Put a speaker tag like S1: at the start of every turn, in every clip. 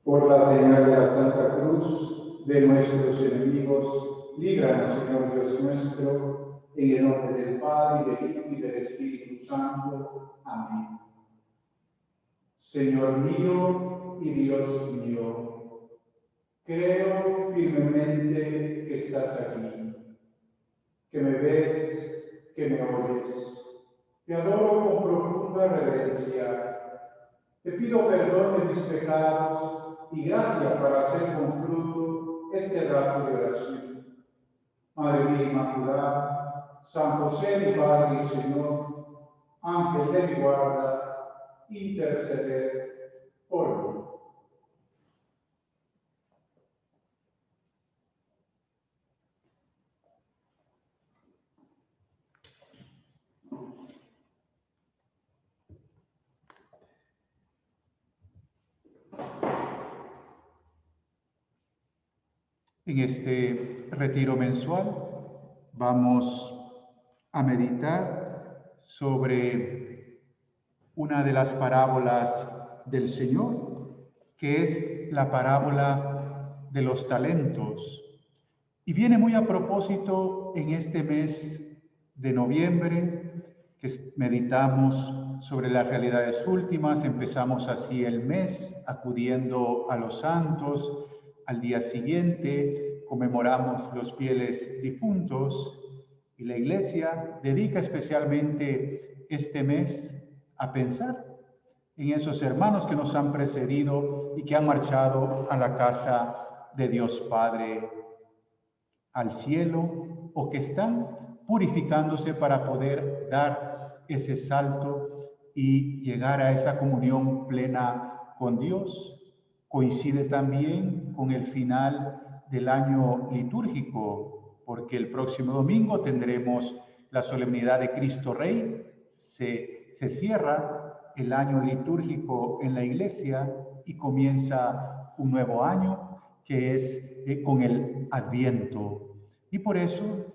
S1: Por la señal de la Santa Cruz de nuestros enemigos, líbranos, Señor Dios nuestro, en el nombre del Padre, y del Hijo, y del Espíritu Santo. Amén. Señor mío y Dios mío, creo firmemente que estás aquí, que me ves, que me oyes. Te adoro con profunda reverencia. Te pido perdón de mis pecados y gracia para hacer con fruto este rato de oración. Madre mía Inmaculada, San José, mi Padre y Señor, Ángel de mi guarda, interceder por mí. En este retiro mensual vamos a meditar sobre una de las parábolas del Señor, que es la parábola de los talentos. Y viene muy a propósito en este mes de noviembre, que meditamos sobre las realidades últimas. Empezamos así el mes, acudiendo a los santos. Al día siguiente conmemoramos los fieles difuntos, y la Iglesia dedica especialmente este mes a pensar en esos hermanos que nos han precedido y que han marchado a la casa de Dios Padre, al cielo, o que están purificándose para poder dar ese salto y llegar a esa comunión plena con Dios. Coincide también con el final del año litúrgico, porque el próximo domingo tendremos la solemnidad de Cristo Rey. Se cierra el año litúrgico en la Iglesia y comienza un nuevo año, que es con el Adviento. Y por eso,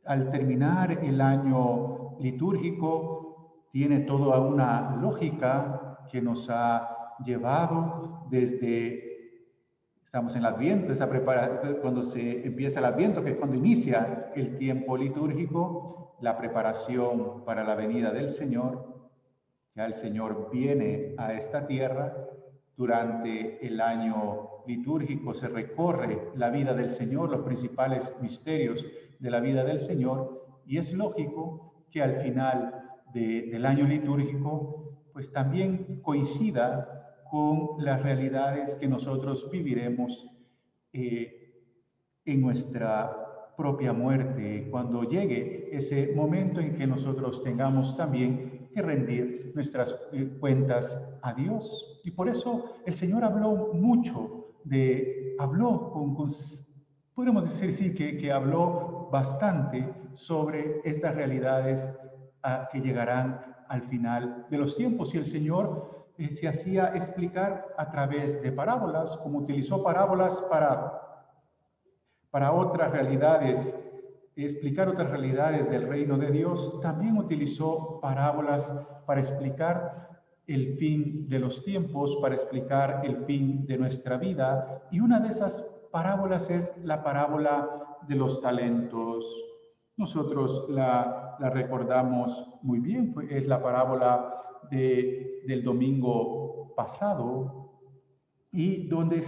S1: al terminar el año litúrgico, tiene toda una lógica que nos ha llevado desde, estamos en el Adviento, cuando se empieza el Adviento, que es cuando inicia el tiempo litúrgico, la preparación para la venida del Señor. Ya el Señor viene a esta tierra. Durante el año litúrgico se recorre la vida del Señor, los principales misterios de la vida del Señor, y es lógico que al final del año litúrgico pues también coincida con las realidades que nosotros viviremos en nuestra propia muerte, cuando llegue ese momento en que nosotros tengamos también que rendir nuestras cuentas a Dios. Y por eso el Señor habló mucho, podemos decir sí, que habló bastante sobre estas realidades que llegarán al final de los tiempos. Y el Señor se hacía explicar a través de parábolas, como utilizó parábolas para otras realidades, explicar otras realidades del reino de Dios. También utilizó parábolas para explicar el fin de los tiempos, para explicar el fin de nuestra vida. Y una de esas parábolas es la parábola de los talentos. Nosotros la recordamos muy bien, es la parábola del domingo pasado, y donde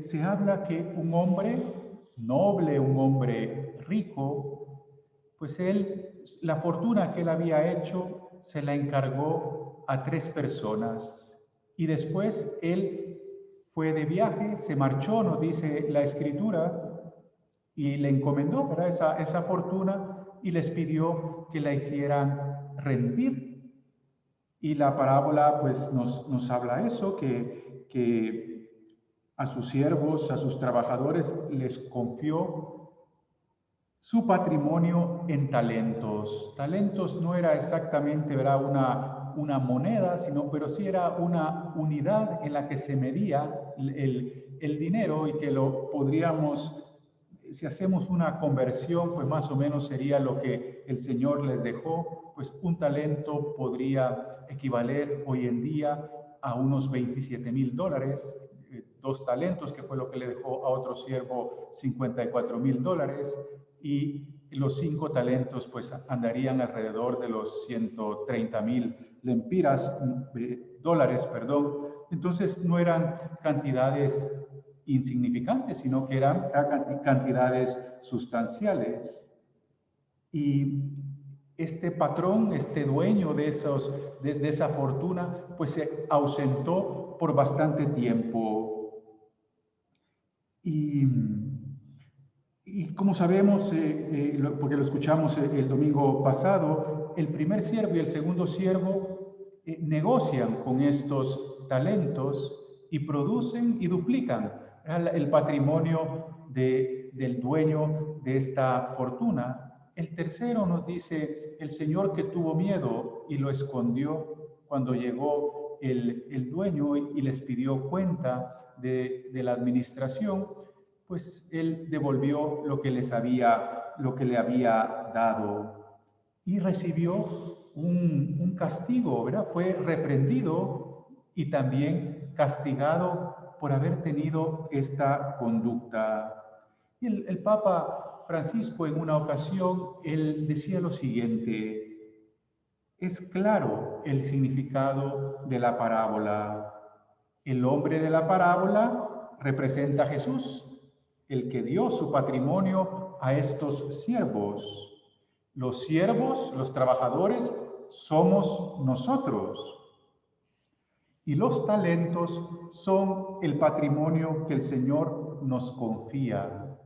S1: se habla que un hombre noble, un hombre rico, pues la fortuna que él había hecho se la encargó a 3 personas, y después él fue de viaje, se marchó, nos dice la Escritura, y le encomendó, ¿verdad?, esa fortuna, y les pidió que la hicieran rendir. Y la parábola pues nos habla eso, que a sus siervos, a sus trabajadores, les confió su patrimonio en talentos. Talentos no era exactamente, ¿verdad?, una moneda, pero sí era una unidad en la que se medía el dinero, y que lo podríamos, si hacemos una conversión, pues más o menos sería lo que el Señor les dejó. Pues un talento podría equivaler hoy en día a unos $27,000. 2 talentos, que fue lo que le dejó a otro siervo $54,000, y los 5 talentos pues andarían alrededor de los 130,000 lempiras, dólares, perdón. Entonces no eran cantidades insignificantes, sino que eran cantidades sustanciales. Y este patrón, este dueño de esa fortuna, pues se ausentó por bastante tiempo. Y como sabemos, porque lo escuchamos el domingo pasado, el primer siervo y el segundo siervo negocian con estos talentos y producen y duplican el patrimonio del dueño de esta fortuna. El tercero nos dice, el señor que tuvo miedo y lo escondió cuando llegó el dueño y les pidió cuenta de la administración, pues él devolvió lo que le había dado y recibió un castigo, ¿verdad? Fue reprendido y también castigado por haber tenido esta conducta. Y el Papa Francisco en una ocasión, él decía lo siguiente: es claro el significado de la parábola. El hombre de la parábola representa a Jesús, el que dio su patrimonio a estos siervos. Los siervos, los trabajadores, somos nosotros. Y los talentos son el patrimonio que el Señor nos confía.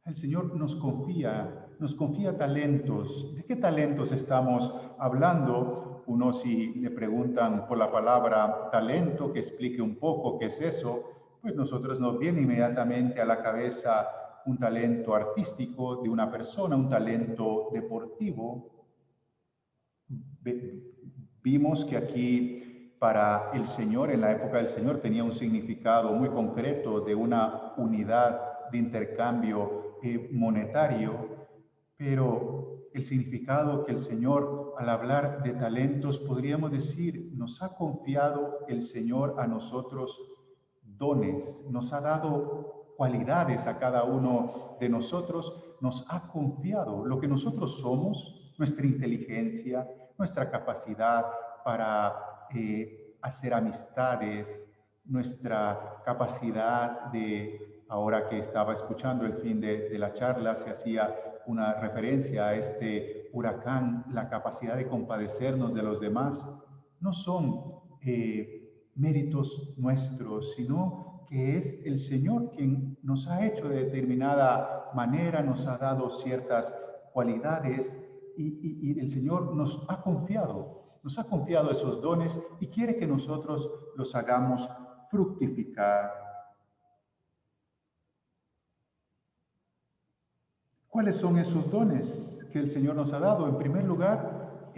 S1: El Señor nos confía talentos. ¿De qué talentos estamos hablando? Unos, si le preguntan por la palabra talento, que explique un poco qué es eso, pues nosotros nos viene inmediatamente a la cabeza un talento artístico de una persona, un talento deportivo. Vimos que aquí para el Señor, en la época del Señor, tenía un significado muy concreto de una unidad de intercambio monetario, pero el significado que el Señor, al hablar de talentos, podríamos decir, nos ha confiado el Señor a nosotros dones, nos ha dado cualidades a cada uno de nosotros, nos ha confiado lo que nosotros somos, nuestra inteligencia, nuestra capacidad para hacer amistades, nuestra capacidad de, ahora que estaba escuchando el fin de la charla, se hacía una referencia a este huracán, la capacidad de compadecernos de los demás, no son méritos nuestros, sino que es el Señor quien nos ha hecho de determinada manera, nos ha dado ciertas cualidades y el Señor nos ha confiado esos dones y quiere que nosotros los hagamos fructificar. ¿Cuáles son esos dones que el Señor nos ha dado? En primer lugar,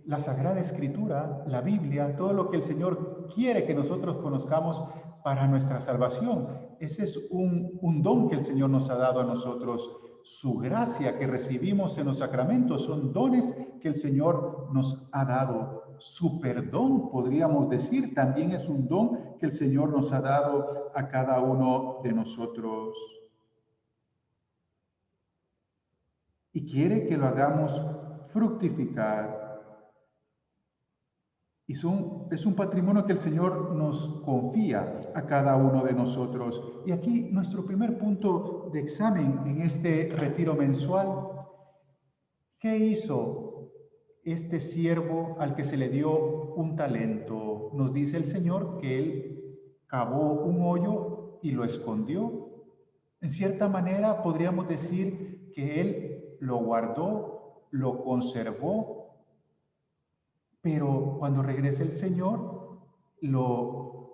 S1: la Sagrada Escritura, la Biblia, todo lo que el Señor quiere que nosotros conozcamos para nuestra salvación. Ese es un don que el Señor nos ha dado a nosotros. Su gracia que recibimos en los sacramentos son dones que el Señor nos ha dado. Su perdón, podríamos decir, también es un don que el Señor nos ha dado a cada uno de nosotros. Y quiere que lo hagamos fructificar. Y es un patrimonio que el Señor nos confía a cada uno de nosotros. Y aquí nuestro primer punto de examen en este retiro mensual. ¿Qué hizo este siervo al que se le dio un talento? Nos dice el Señor que él cavó un hoyo y lo escondió. En cierta manera podríamos decir que él lo guardó, lo conservó, pero cuando regrese el Señor lo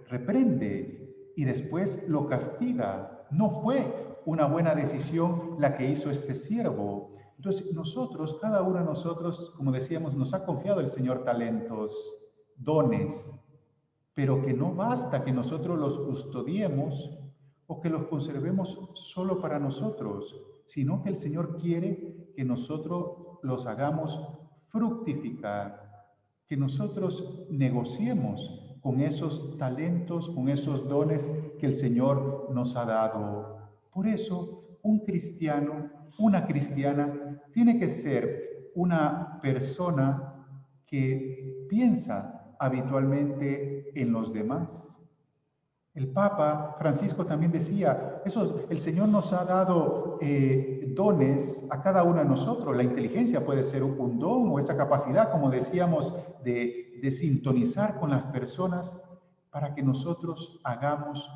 S1: reprende y después lo castiga. No fue una buena decisión la que hizo este siervo. Entonces nosotros, cada uno de nosotros, como decíamos, nos ha confiado el Señor talentos, dones, pero que no basta que nosotros los custodiemos o que los conservemos solo para nosotros, sino que el Señor quiere que nosotros los hagamos fructificar, que nosotros negociemos con esos talentos, con esos dones que el Señor nos ha dado. Por eso, un cristiano, una cristiana, tiene que ser una persona que piensa habitualmente en los demás. El Papa Francisco también decía, el Señor nos ha dado dones a cada uno de nosotros. La inteligencia puede ser un don o esa capacidad, como decíamos, de sintonizar con las personas para que nosotros hagamos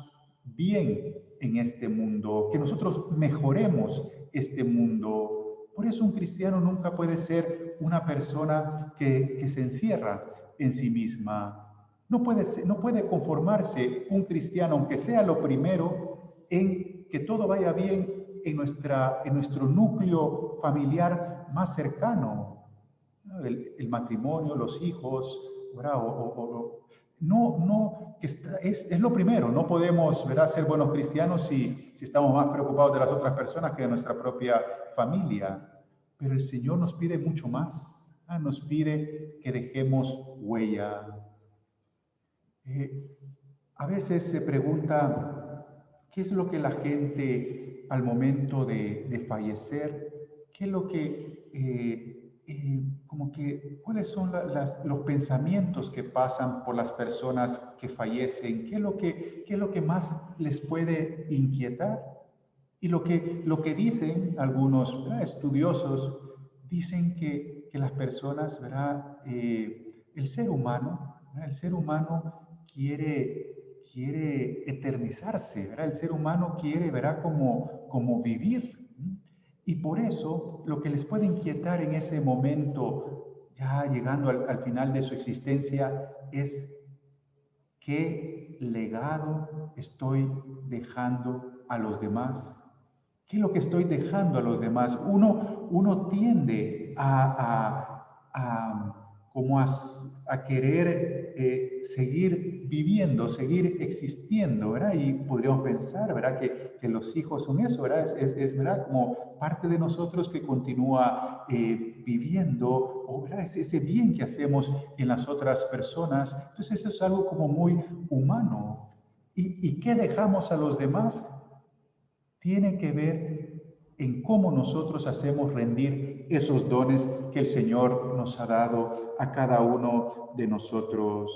S1: bien en este mundo, que nosotros mejoremos este mundo. Por eso un cristiano nunca puede ser una persona que se encierra en sí misma. No puede conformarse un cristiano, aunque sea lo primero, en que todo vaya bien en nuestro núcleo familiar más cercano, ¿no? El matrimonio, los hijos, ¿verdad? Es lo primero. No podemos, ¿verdad?, ser buenos cristianos si estamos más preocupados de las otras personas que de nuestra propia familia. Pero el Señor nos pide mucho más. Nos pide que dejemos huella. A veces se pregunta, ¿qué es lo que la gente al momento de fallecer, qué es lo que, cuáles son los pensamientos que pasan por las personas que fallecen? ¿Qué es lo que más les puede inquietar? Y lo que dicen algunos, ¿verdad?, estudiosos, dicen que las personas, ¿verdad?, el ser humano, ¿verdad?, el ser humano quiere eternizarse, ¿verdad? El ser humano quiere, ¿verdad?, como vivir. Y por eso lo que les puede inquietar en ese momento, ya llegando al final de su existencia, es qué legado estoy dejando a los demás. ¿Qué es lo que estoy dejando a los demás? Uno tiende a querer seguir viviendo, seguir existiendo, ¿verdad? Y podríamos pensar, ¿verdad?, que los hijos son eso, ¿verdad? Es ¿verdad?, como parte de nosotros que continúa viviendo, o ¿verdad?, es ese bien que hacemos en las otras personas. Entonces eso es algo como muy humano. ¿Y qué dejamos a los demás? Tiene que ver en cómo nosotros hacemos rendir esos dones que el Señor nos ha dado a cada uno de nosotros.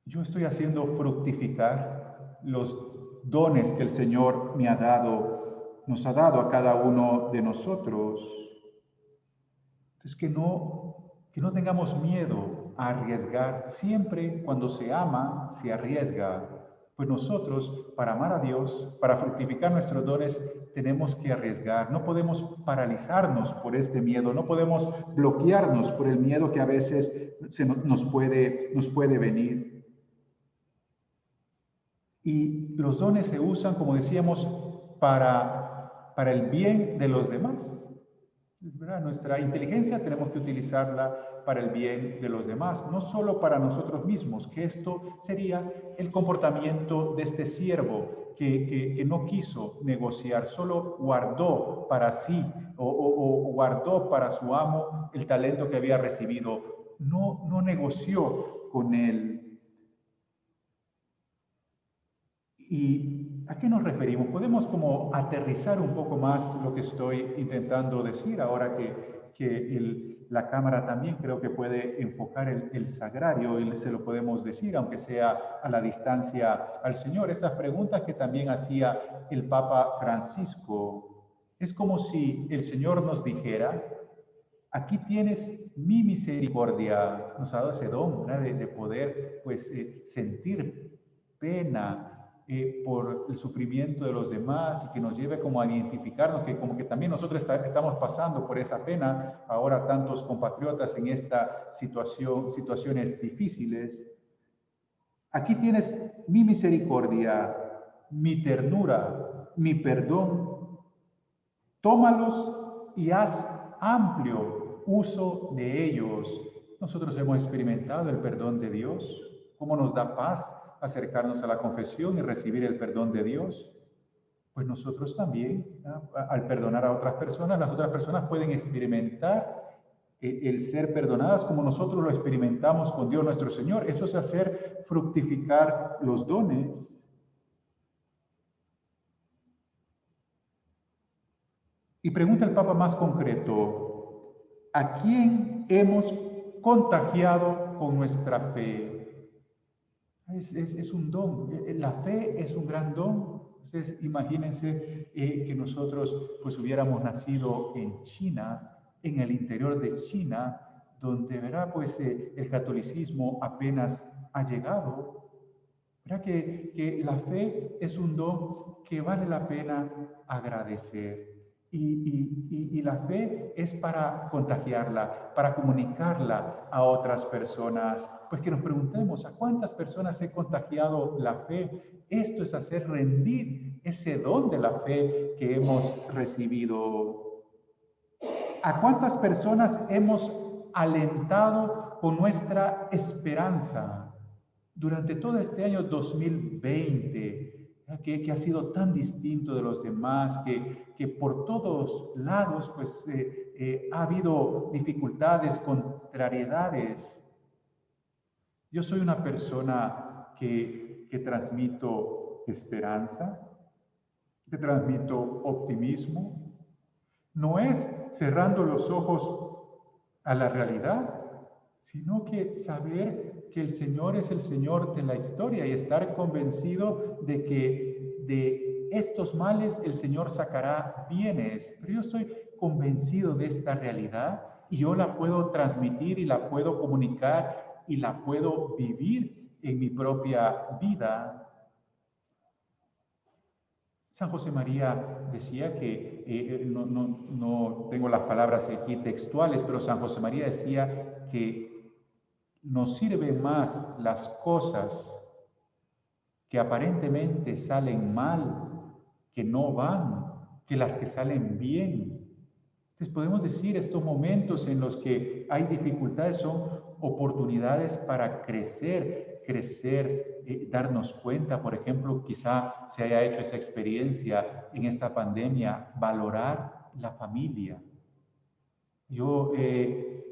S1: Yo estoy haciendo fructificar los dones que el Señor me ha dado, nos ha dado a cada uno de nosotros. Entonces, que no tengamos miedo a arriesgar. Siempre cuando se ama, se arriesga. Pues nosotros, para amar a Dios, para fructificar nuestros dones, tenemos que arriesgar. No podemos paralizarnos por este miedo, no podemos bloquearnos por el miedo que a veces nos puede venir. Y los dones se usan, como decíamos, para el bien de los demás. Es verdad, nuestra inteligencia tenemos que utilizarla para el bien de los demás, no solo para nosotros mismos, que esto sería el comportamiento de este siervo que no quiso negociar, solo guardó para sí o guardó para su amo el talento que había recibido, no negoció con él. ¿Y a qué nos referimos? Podemos como aterrizar un poco más lo que estoy intentando decir ahora que la cámara también creo que puede enfocar el sagrario y se lo podemos decir, aunque sea a la distancia al Señor. Estas preguntas que también hacía el Papa Francisco. Es como si el Señor nos dijera, aquí tienes mi misericordia. Nos ha dado ese don, ¿verdad?, de poder pues, sentir pena por el sufrimiento de los demás y que nos lleve como a identificarnos, que como que también nosotros estamos pasando por esa pena, ahora tantos compatriotas en esta situaciones difíciles. Aquí tienes mi misericordia, mi ternura, mi perdón. Tómalos y haz amplio uso de ellos. Nosotros hemos experimentado el perdón de Dios. ¿Cómo nos da paz acercarnos a la confesión y recibir el perdón de Dios? Pues nosotros también, ¿no?, al perdonar a otras personas, las otras personas pueden experimentar el ser perdonadas como nosotros lo experimentamos con Dios nuestro Señor. Eso es hacer fructificar los dones. Y pregunta el Papa más concreto: ¿a quién hemos contagiado con nuestra fe? Es un don. La fe es un gran don. Entonces, imagínense que nosotros pues hubiéramos nacido en China, en el interior de China, donde, ¿verdad? Pues el catolicismo apenas ha llegado. ¿Verdad? Que la fe es un don que vale la pena agradecer. Y la fe es para contagiarla, para comunicarla a otras personas. Pues que nos preguntemos, ¿a cuántas personas he contagiado la fe? Esto es hacer rendir ese don de la fe que hemos recibido. ¿A cuántas personas hemos alentado con nuestra esperanza durante todo este año 2020, que ha sido tan distinto de los demás, que por todos lados pues, ha habido dificultades, contrariedades? Yo soy una persona que transmito esperanza, que transmito optimismo. No es cerrando los ojos a la realidad, sino que saber que el Señor es el Señor de la historia y estar convencido de que de estos males el Señor sacará bienes. Pero yo estoy convencido de esta realidad y yo la puedo transmitir y la puedo comunicar y la puedo vivir en mi propia vida. San José María decía que, no tengo las palabras aquí textuales, pero San José María decía que nos sirven más las cosas que aparentemente salen mal, que no van, que las que salen bien. Entonces podemos decir, estos momentos en los que hay dificultades son oportunidades para crecer, darnos cuenta. Por ejemplo, quizá se haya hecho esa experiencia en esta pandemia, valorar la familia. Yo he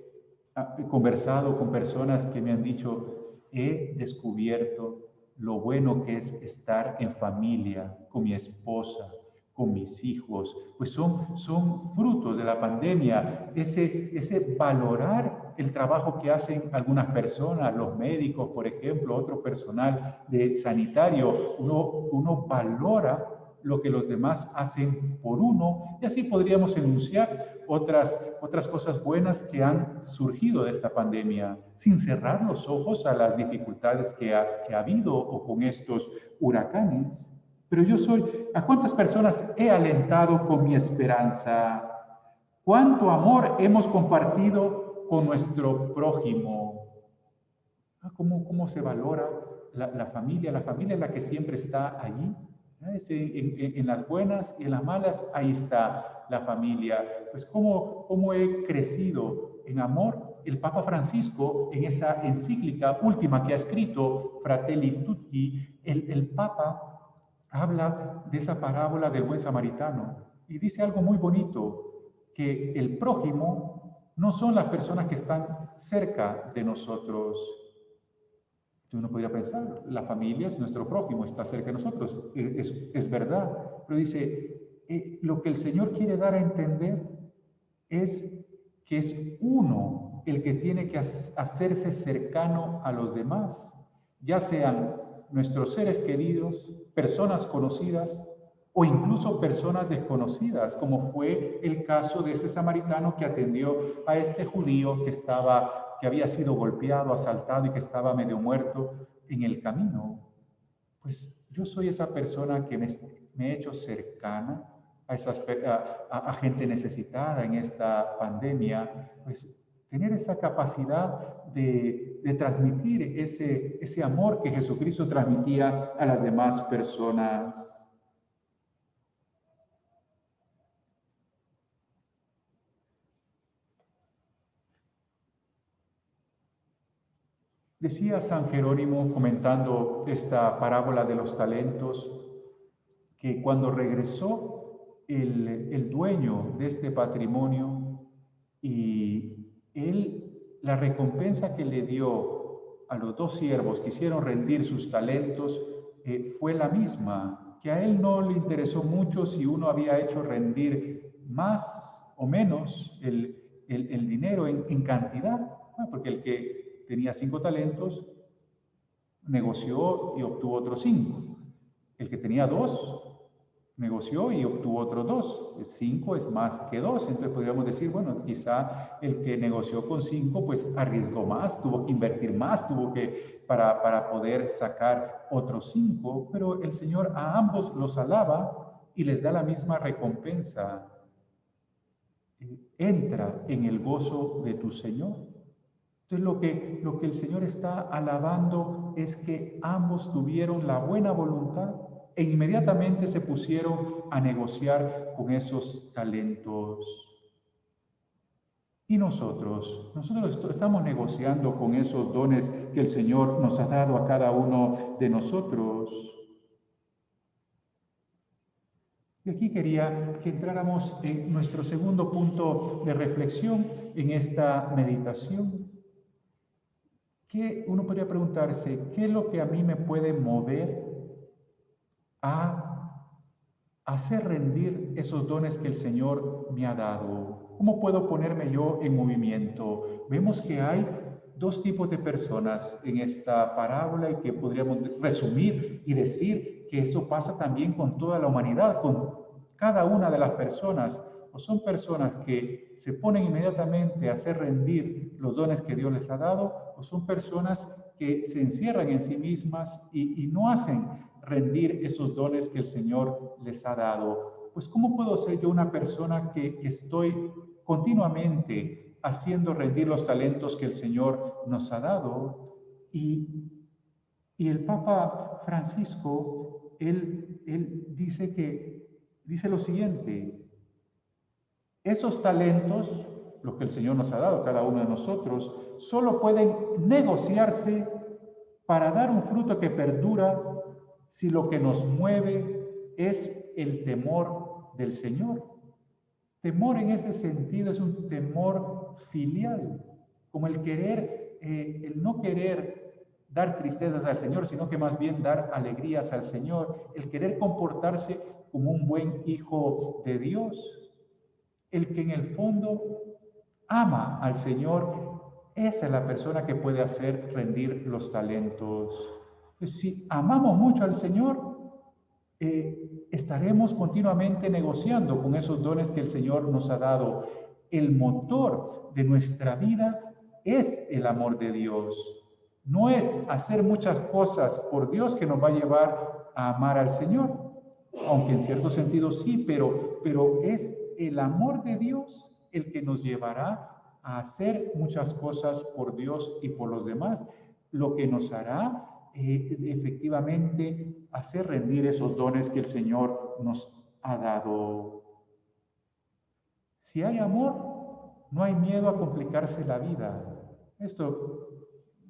S1: conversado con personas que me han dicho, he descubierto lo bueno que es estar en familia, con mi esposa, con mis hijos, pues son frutos de la pandemia, ese valorar el trabajo que hacen algunas personas, los médicos, por ejemplo, otro personal de sanitario. Uno valora lo que los demás hacen por uno, y así podríamos enunciar otras cosas buenas que han surgido de esta pandemia, sin cerrar los ojos a las dificultades que ha habido o con estos huracanes. Pero ¿a cuántas personas he alentado con mi esperanza? ¿Cuánto amor hemos compartido con nuestro prójimo? ¿Cómo se valora la familia? La familia es la que siempre está allí. En las buenas y en las malas, ahí está la familia. Pues cómo he crecido en amor. El Papa Francisco, en esa encíclica última que ha escrito, Fratelli Tutti, el Papa habla de esa parábola del buen samaritano y dice algo muy bonito, que el prójimo no son las personas que están cerca de nosotros. Uno podría pensar, la familia es nuestro prójimo, está cerca de nosotros, es verdad, pero dice, lo que el Señor quiere dar a entender es que es uno el que tiene que hacerse cercano a los demás, ya sean nuestros seres queridos, personas conocidas o incluso personas desconocidas, como fue el caso de ese samaritano que atendió a este judío que había sido golpeado, asaltado y que estaba medio muerto en el camino. Pues yo soy esa persona que me he hecho cercana a gente necesitada en esta pandemia. Pues tener esa capacidad de transmitir ese amor que Jesucristo transmitía a las demás personas. Decía San Jerónimo, comentando esta parábola de los talentos, que cuando regresó el dueño de este patrimonio y la recompensa que le dio a los dos siervos que hicieron rendir sus talentos fue la misma, que a él no le interesó mucho si uno había hecho rendir más o menos el dinero en cantidad, porque el que tenía 5 talentos negoció y obtuvo otros 5. El que tenía 2 negoció y obtuvo otros 2. 5 es más que 2. Entonces podríamos decir, bueno, quizá el que negoció con 5 pues arriesgó más, tuvo que invertir más, tuvo que para poder sacar otros 5, pero el Señor a ambos los alaba y les da la misma recompensa. Entra en el gozo de tu Señor. Entonces lo que el Señor está alabando es que ambos tuvieron la buena voluntad e inmediatamente se pusieron a negociar con esos talentos. Y nosotros estamos negociando con esos dones que el Señor nos ha dado a cada uno de nosotros. Y aquí quería que entráramos en nuestro segundo punto de reflexión en esta meditación. Que uno podría preguntarse, ¿qué es lo que a mí me puede mover a hacer rendir esos dones que el Señor me ha dado? ¿Cómo puedo ponerme yo en movimiento? Vemos que hay dos tipos de personas en esta parábola y que podríamos resumir y decir que eso pasa también con toda la humanidad, con cada una de las personas. O son personas que se ponen inmediatamente a hacer rendir los dones que Dios les ha dado, o son personas que se encierran en sí mismas y no hacen rendir esos dones que el Señor les ha dado. Pues ¿cómo puedo ser yo una persona que estoy continuamente haciendo rendir los talentos que el Señor nos ha dado? Y el Papa Francisco, él dice lo siguiente: esos talentos, los que el Señor nos ha dado, cada uno de nosotros, solo pueden negociarse para dar un fruto que perdura si lo que nos mueve es el temor del Señor. Temor en ese sentido es un temor filial, como el no querer dar tristezas al Señor, sino que más bien dar alegrías al Señor, el querer comportarse como un buen hijo de Dios. El que en el fondo ama al Señor, esa es la persona que puede hacer rendir los talentos. Pues si amamos mucho al Señor, estaremos continuamente negociando con esos dones que el Señor nos ha dado. El motor de nuestra vida es el amor de Dios. No es hacer muchas cosas por Dios que nos va a llevar a amar al Señor, aunque en cierto sentido sí, pero es el amor de Dios el que nos llevará a hacer muchas cosas por Dios y por los demás, lo que nos hará efectivamente hacer rendir esos dones que el Señor nos ha dado. Si hay amor, no hay miedo a complicarse la vida. Esto,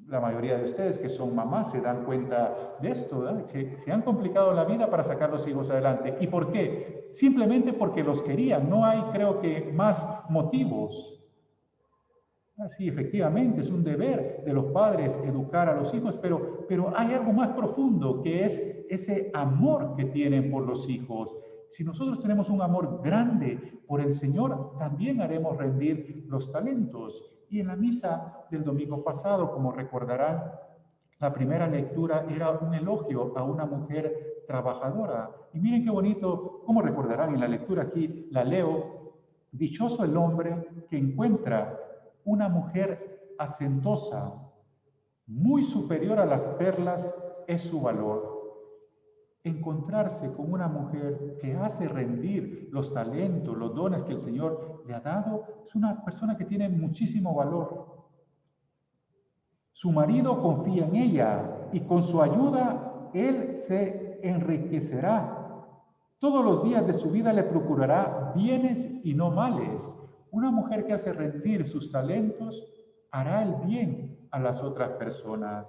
S1: la mayoría de ustedes que son mamás se dan cuenta de esto, ¿verdad? Se han complicado la vida para sacar los hijos adelante. ¿Y por qué? Simplemente porque los querían. No hay, creo que, más motivos. Sí, efectivamente, es un deber de los padres educar a los hijos, pero hay algo más profundo, que es ese amor que tienen por los hijos. Si nosotros tenemos un amor grande por el Señor, también haremos rendir los talentos. Y en la misa del domingo pasado, como recordarán, la primera lectura era un elogio a una mujer trabajadora. Y miren qué bonito, como recordarán en la lectura aquí, la leo: dichoso el hombre que encuentra una mujer hacendosa, muy superior a las perlas es su valor. Encontrarse con una mujer que hace rendir los talentos, los dones que el Señor le ha dado, es una persona que tiene muchísimo valor. Su marido confía en ella y con su ayuda él se enriquecerá. Todos los días de su vida le procurará bienes y no males. Una mujer que hace rendir sus talentos hará el bien a las otras personas,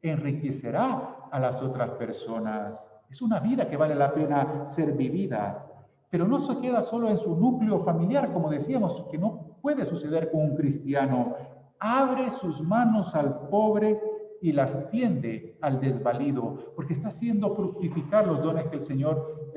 S1: enriquecerá a las otras personas. Es una vida que vale la pena ser vivida, pero no se queda solo en su núcleo familiar, como decíamos, que no puede suceder con un cristiano. Abre sus manos al pobre y las tiende al desvalido, porque está haciendo fructificar los dones que el Señor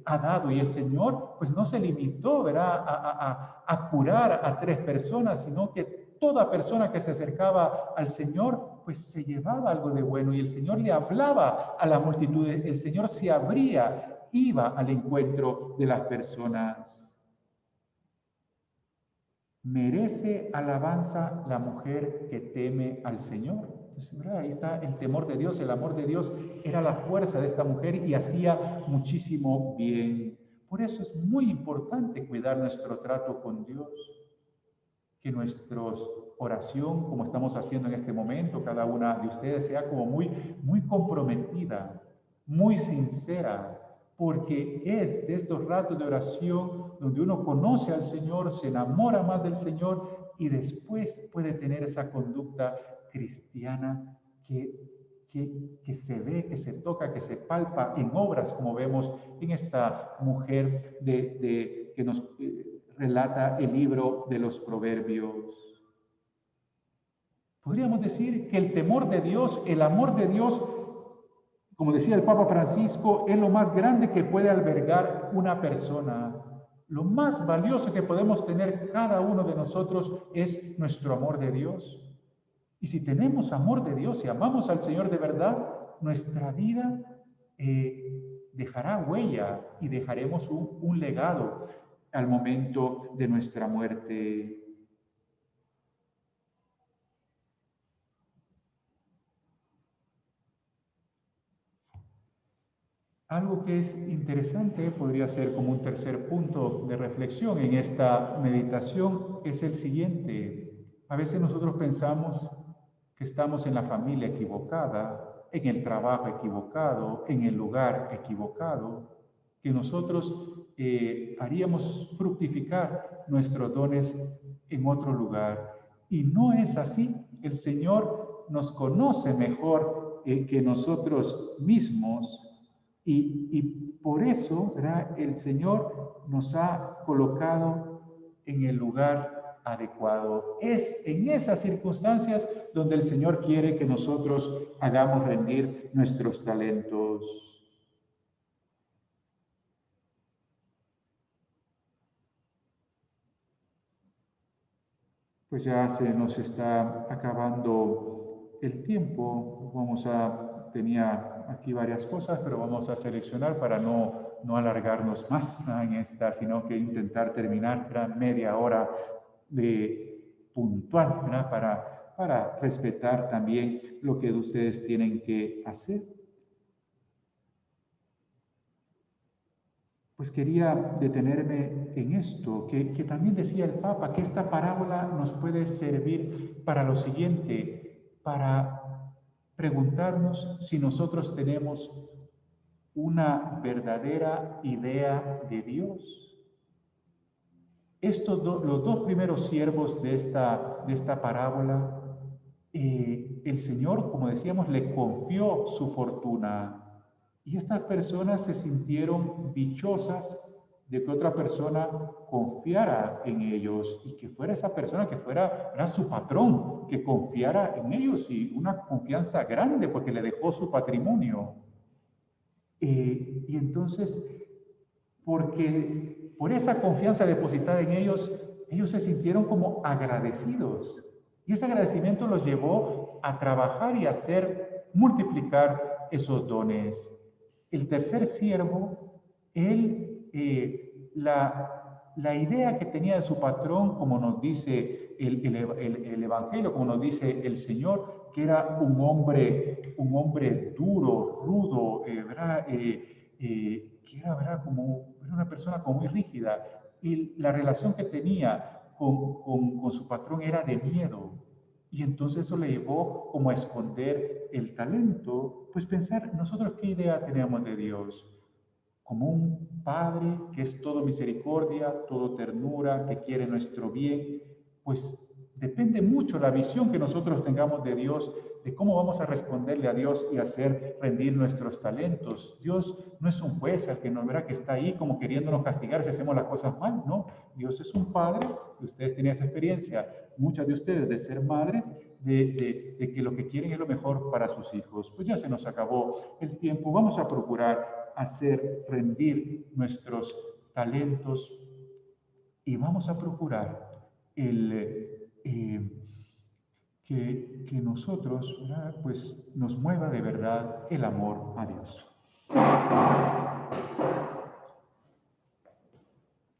S1: ha dado. Y el Señor pues no se limitó, ¿verdad?, a curar a 3 personas, sino que toda persona que se acercaba al Señor pues se llevaba algo de bueno, y el Señor le hablaba a la multitud, el Señor se abría, iba al encuentro de las personas. Merece alabanza la mujer que teme al Señor. Entonces, ahí está el temor de Dios, el amor de Dios era la fuerza de esta mujer y hacía muchísimo bien. Por eso es muy importante cuidar nuestro trato con Dios, que nuestra oración, como estamos haciendo en este momento, cada una de ustedes sea como muy comprometida, muy sincera, porque es de estos ratos de oración donde uno conoce al Señor, se enamora más del Señor y después puede tener esa conducta cristiana que se ve, que se toca, que se palpa en obras, como vemos en esta mujer que nos relata el libro de los Proverbios. Podríamos decir que el temor de Dios, el amor de Dios, como decía el Papa Francisco, es lo más grande que puede albergar una persona. Lo más valioso que podemos tener cada uno de nosotros es nuestro amor de Dios. Y si tenemos amor de Dios y amamos al Señor de verdad, nuestra vida dejará huella y dejaremos un legado al momento de nuestra muerte. Algo que es interesante, podría ser como un tercer punto de reflexión en esta meditación, es el siguiente. A veces nosotros pensamos que estamos en la familia equivocada, en el trabajo equivocado, en el lugar equivocado, que nosotros haríamos fructificar nuestros dones en otro lugar. Y no es así. El Señor nos conoce mejor que nosotros mismos. Y por eso, ¿verdad?, el Señor nos ha colocado en el lugar adecuado. Es en esas circunstancias donde el Señor quiere que nosotros hagamos rendir nuestros talentos. Pues ya se nos está acabando el tiempo. Tenía aquí varias cosas, pero vamos a seleccionar para no alargarnos más en esta, sino que intentar terminar media hora de puntual, ¿verdad?, para respetar también lo que ustedes tienen que hacer. Pues quería detenerme en esto, que también decía el Papa, que esta parábola nos puede servir para lo siguiente, para preguntarnos si nosotros tenemos una verdadera idea de Dios. Los 2 primeros siervos de esta parábola, el Señor, como decíamos, le confió su fortuna. Y estas personas se sintieron dichosas de que otra persona confiara en ellos y que fuera esa persona que era su patrón, que confiara en ellos, y una confianza grande porque le dejó su patrimonio. Y entonces, porque por esa confianza depositada en ellos se sintieron como agradecidos. Y ese agradecimiento los llevó a trabajar y a multiplicar esos dones. El tercer siervo, la idea que tenía de su patrón, como nos dice el Evangelio, como nos dice el Señor, que era un hombre duro, rudo, ¿verdad? Que era, ¿verdad?, era una persona como muy rígida, y la relación que tenía con su patrón era de miedo. Y entonces eso le llevó como a esconder el talento. Pues pensar, nosotros qué idea tenemos de Dios, como un Padre que es todo misericordia, todo ternura, que quiere nuestro bien. Pues depende mucho la visión que nosotros tengamos de Dios, de cómo vamos a responderle a Dios y hacer rendir nuestros talentos. Dios no es un juez al que nos verá que está ahí como queriéndonos castigar si hacemos las cosas mal, no. Dios es un padre, y ustedes tienen esa experiencia, muchas de ustedes, de ser madres, de que lo que quieren es lo mejor para sus hijos. Pues ya se nos acabó el tiempo. Vamos a procurar hacer rendir nuestros talentos y vamos a procurar que nosotros, ¿verdad?, pues nos mueva de verdad el amor a Dios.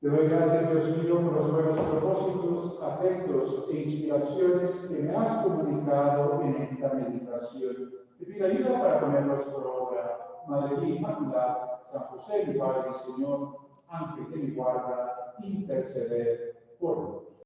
S2: Te doy gracias, Dios mío, por los buenos propósitos, afectos e inspiraciones que me has comunicado en esta meditación. Te pido ayuda para ponerlos por obra. Madre mía Inmaculada, San José, mi Padre y Señor, ángel de mi guarda, interceder por nosotros.